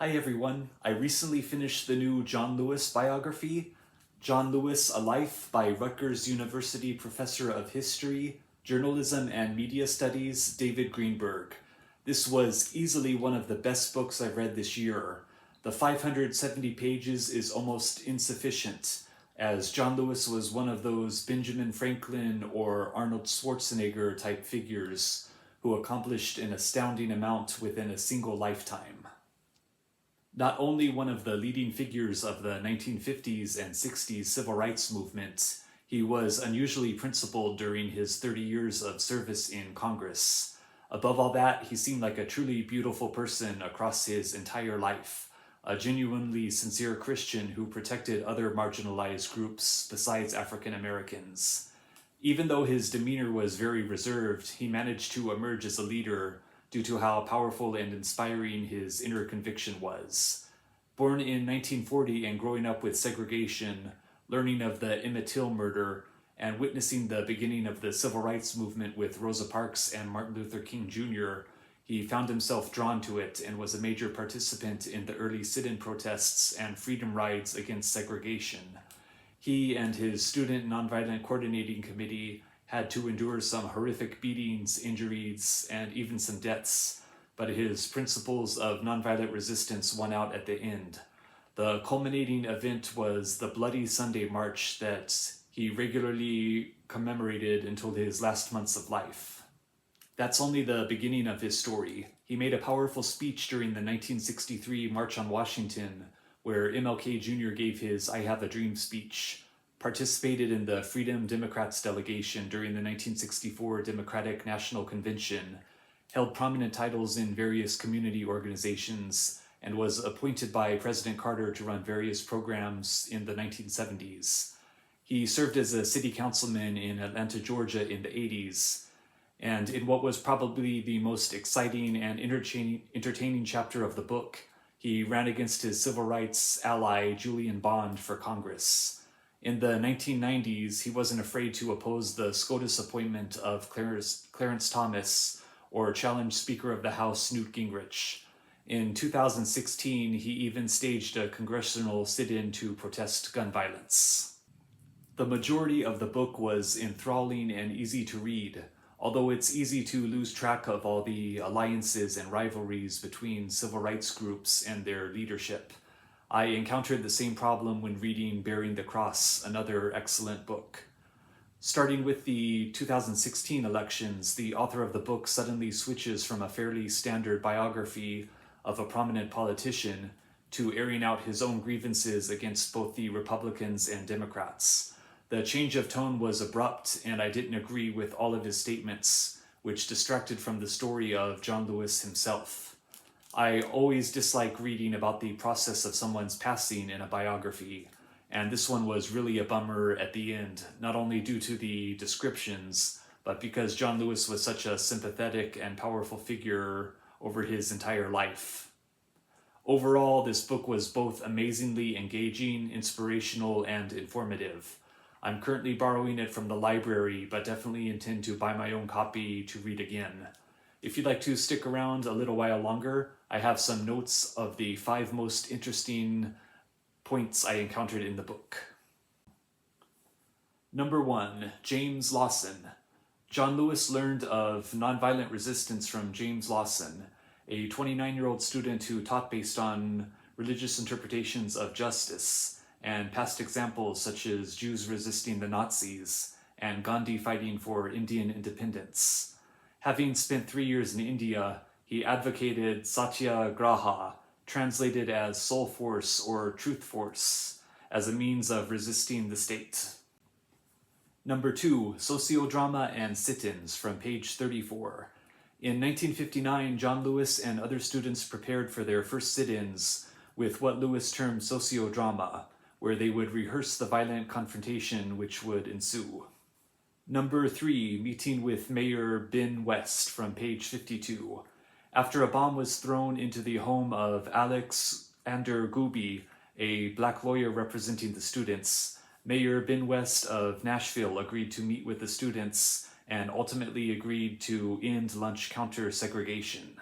Hi everyone. I recently finished the new John Lewis biography, John Lewis, A Life by Rutgers University Professor of History, Journalism and Media Studies, David Greenberg. This was easily one of the best books I've read this year. The 570 pages is almost insufficient, as John Lewis was one of those Benjamin Franklin or Arnold Schwarzenegger type figures who accomplished an astounding amount within a single lifetime. Not only one of the leading figures of the 1950s and 60s civil rights movement, he was unusually principled during his 30 years of service in Congress. Above all that, he seemed like a truly beautiful person across his entire life, a genuinely sincere Christian who protected other marginalized groups besides African Americans. Even though his demeanor was very reserved, he managed to emerge as a leader due to how powerful and inspiring his inner conviction was. Born in 1940 and growing up with segregation, learning of the Emmett Till murder, and witnessing the beginning of the civil rights movement with Rosa Parks and Martin Luther King Jr., he found himself drawn to it and was a major participant in the early sit-in protests and freedom rides against segregation. He and his Student Nonviolent Coordinating Committee had to endure some horrific beatings, injuries, and even some deaths, but his principles of nonviolent resistance won out at the end. The culminating event was the Bloody Sunday March that he regularly commemorated until his last months of life. That's only the beginning of his story. He made a powerful speech during the 1963 March on Washington, where MLK Jr. gave his I Have a Dream speech, participated in the Freedom Democrats delegation during the 1964 Democratic National Convention, held prominent titles in various community organizations, and was appointed by President Carter to run various programs in the 1970s. He served as a city councilman in Atlanta, Georgia in the 80s, and in what was probably the most exciting and entertaining chapter of the book, he ran against his civil rights ally Julian Bond for Congress. In the 1990s, he wasn't afraid to oppose the SCOTUS appointment of Clarence Thomas or challenge Speaker of the House Newt Gingrich. In 2016, he even staged a congressional sit-in to protest gun violence. The majority of the book was enthralling and easy to read, although it's easy to lose track of all the alliances and rivalries between civil rights groups and their leadership. I encountered the same problem when reading Bearing the Cross, another excellent book. Starting with the 2016 elections, the author of the book suddenly switches from a fairly standard biography of a prominent politician to airing out his own grievances against both the Republicans and Democrats. The change of tone was abrupt, and I didn't agree with all of his statements, which distracted from the story of John Lewis himself. I always dislike reading about the process of someone's passing in a biography, and this one was really a bummer at the end, not only due to the descriptions, but because John Lewis was such a sympathetic and powerful figure over his entire life. Overall, this book was both amazingly engaging, inspirational, and informative. I'm currently borrowing it from the library, but definitely intend to buy my own copy to read again. If you'd like to stick around a little while longer, I have some notes of the 5 most interesting points I encountered in the book. Number 1, James Lawson. John Lewis learned of nonviolent resistance from James Lawson, a 29-year-old student who taught based on religious interpretations of justice and past examples such as Jews resisting the Nazis and Gandhi fighting for Indian independence. Having spent 3 years in India, he advocated satyagraha, translated as soul force or truth force, as a means of resisting the state. Number 2, Sociodrama and Sit-ins from page 34. In 1959, John Lewis and other students prepared for their first sit-ins with what Lewis termed sociodrama, where they would rehearse the violent confrontation which would ensue. Number 3, Meeting with Mayor Ben West from page 52. After a bomb was thrown into the home of Alex Gooby, a black lawyer representing the students, Mayor Ben West of Nashville agreed to meet with the students and ultimately agreed to end lunch counter segregation.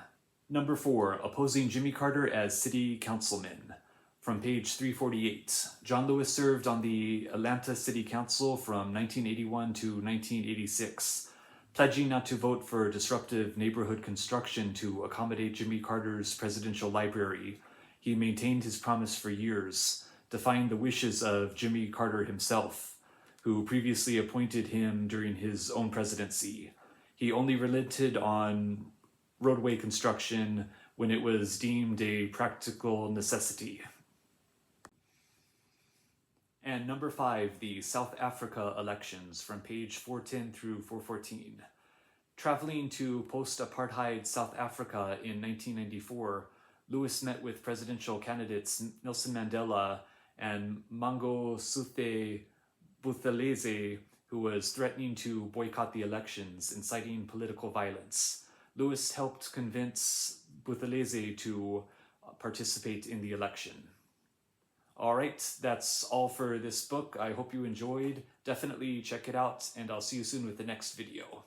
Number 4, opposing Jimmy Carter as city councilman. From page 348, John Lewis served on the Atlanta City Council from 1981 to 1986, pledging not to vote for disruptive neighborhood construction to accommodate Jimmy Carter's presidential library. He maintained his promise for years, defying the wishes of Jimmy Carter himself, who previously appointed him during his own presidency. He only relented on roadway construction when it was deemed a practical necessity. And number 5, the South Africa elections, from page 410 through 414. Traveling to post-apartheid South Africa in 1994, Lewis met with presidential candidates Nelson Mandela and Mangosuthu Buthelezi, who was threatening to boycott the elections, inciting political violence. Lewis helped convince Buthelezi to participate in the election. All right, that's all for this book. I hope you enjoyed. Definitely check it out, and I'll see you soon with the next video.